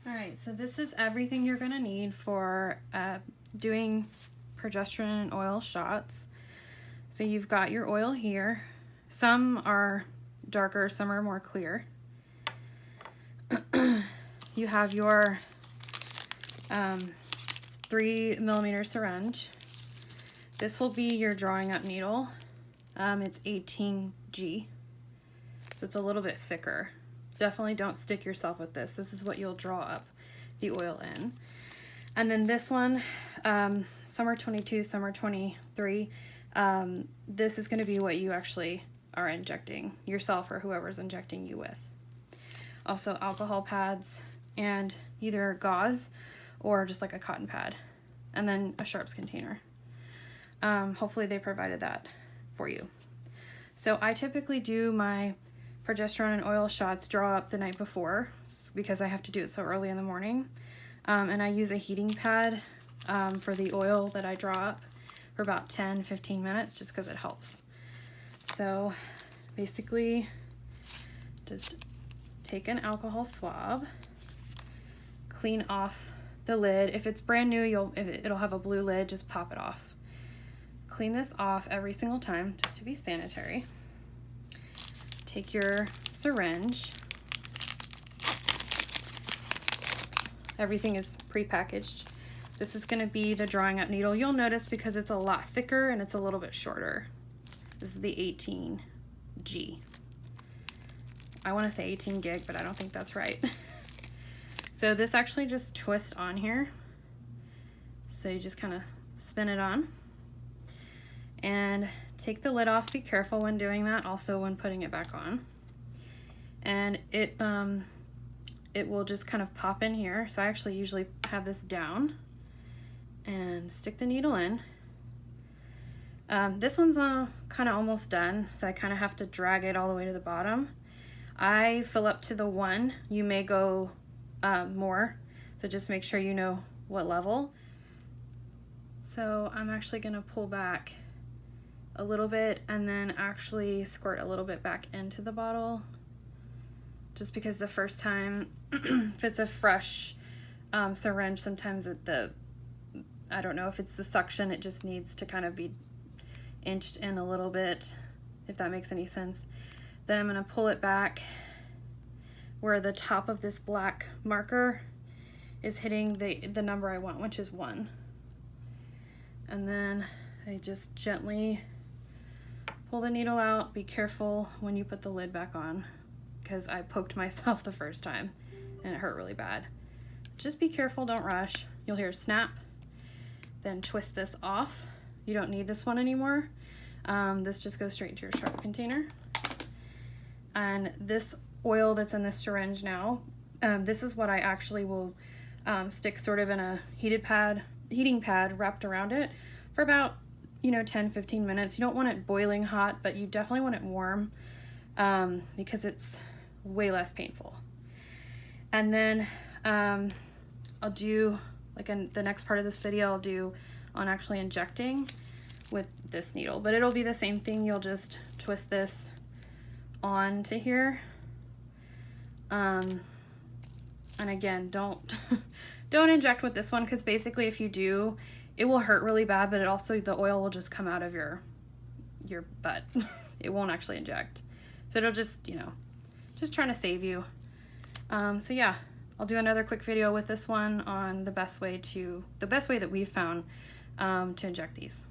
All right, so this is everything you're gonna need for doing progesterone and oil shots. So you've got your oil here. Some are darker, some are more clear. You have your 3mm syringe. This will be your drawing up needle. It's 18G, so it's a little bit thicker. Definitely don't stick yourself with this. This is what you'll draw up the oil in. And then this one, some are 22, some are 23. This is going to be what you actually are injecting yourself or whoever's injecting you with. Also alcohol pads and either gauze or just like a cotton pad, and then a sharps container. Hopefully they provided that for you. So I typically do my progesterone and oil shots draw up the night before because I have to do it so early in the morning. And I use a heating pad for the oil that I draw up for about 10-15 minutes just because it helps. So basically just take an alcohol swab, clean off the lid. If it's brand new, it'll have a blue lid, just pop it off. Clean this off every single time just to be sanitary. Take your syringe. Everything is pre-packaged. This is going to be the drawing up needle. You'll notice because it's a lot thicker and it's a little bit shorter. This is the 18G. I want to say 18 gig, but I don't think that's right. So this actually just twists on here. So you just kind of spin it on. And take the lid off. Be careful when doing that, also when putting it back on. And it will just kind of pop in here. So I actually usually have this down and stick the needle in. This one's kind of almost done, so I kind of have to drag it all the way to the bottom. I fill up to the 1. You may go more, so just make sure you know what level. So I'm actually going to pull back a little bit and then actually squirt a little bit back into the bottle, just because the first time, if it's a fresh syringe, sometimes I don't know if it's the suction, it just needs to kind of be inched in a little bit, if that makes any sense. Then I'm going to pull it back where the top of this black marker is hitting the number I want, which is 1. And then I just gently pull the needle out. Be careful when you put the lid back on, because I poked myself the first time and it hurt really bad. Just be careful, don't rush. You'll hear a snap. Then twist this off. You don't need this one anymore. This just goes straight into your sharp container. And this oil that's in this syringe now, this is what I actually will stick sort of in a heating pad wrapped around it for about 10-15 minutes. You don't want it boiling hot, but you definitely want it warm because it's way less painful. And then I'll do, like in the next part of this video, I'll do on actually injecting with this needle, but it'll be the same thing. You'll just twist this on to here. And again, don't inject with this one, because basically if you do, it will hurt really bad, but the oil will just come out of your butt. It won't actually inject. So it'll just, just trying to save you. So yeah, I'll do another quick video with this one on the best way that we've found to inject these.